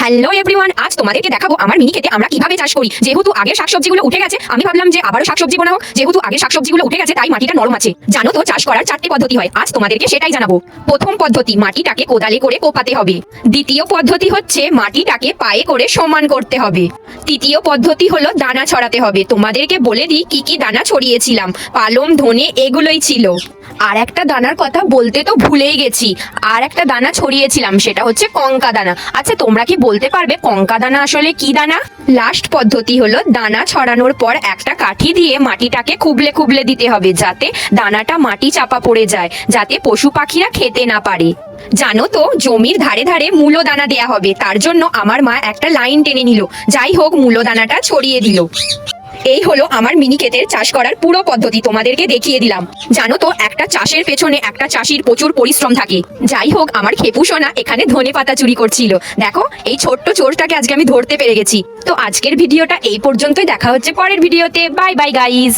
Hello everyone, আজ তোমাদেরকে দেখাবো আমার মিনি ক্ষেতে আমরা কিভাবে চাষ করি। যেহেতু আগের শাকসবজিগুলো উঠে গেছে, আমি ভাবলাম যে আবারও শাকসবজি বানাবো। যেহেতু আগের শাকসবজিগুলো উঠে গেছে তাই মাটিটা নরম আছে। জানো তো চাষ করার 4টি পদ্ধতি হয়, আজ তোমাদেরকে সেটাই জানাবো। প্রথম পদ্ধতি, মাটিটাকে কোদালে করে কোপাতে হবে। দ্বিতীয় পদ্ধতি হচ্ছে মাটিটাকে পায়ে করে সমান করতে হবে। তৃতীয় পদ্ধতি হলো দানা ছড়াতে হবে। তোমাদেরকে বলে দিই কি কি দানা ছড়িয়েছিলাম। পালং, ধনে এগুলোই ছিল। আর একটা দানার কথা বলতে তো ভুলেই গেছি, আর একটা দানা ছড়িয়েছিলাম, সেটা হচ্ছে কঙ্কা দানা। আচ্ছা তোমরা কি বলতে পারবে কঙ্কা দানা আসলে কি দানা? লাস্ট পদ্ধতি হলো দানা ছড়ানোর পর একটা কাঠি দিয়ে মাটিটাকে খুবলে খুবলে দিতে হবে, যাতে দানাটা মাটি চাপা পড়ে যায়, যাতে পশু পাখিরা খেতে না পারে। জানো তো জমির ধারে ধারে মূলো দানা দেয়া হবে, তার জন্য আমার মা একটা লাইন টেনে নিল। যাই হোক, মূলো দানাটা ছড়িয়ে দিল। এই হলো আমার মিনি ক্ষেতের চাষ করার পুরো পদ্ধতি, তোমাদেরকে দেখিয়ে দিলাম। জানো তো একটা চাষের পেছনে একটা চাষির প্রচুর পরিশ্রম থাকে। যাই হোক, আমার খেপু সোনা এখানে ধনে পাতা চুরি করছিল। দেখো, এই ছোট্ট চোরটাকে আজকে আমি ধরতে পেরে গেছি। তো আজকের ভিডিওটা এই পর্যন্তই, দেখা হচ্ছে পরের ভিডিওতে। Bye bye guys.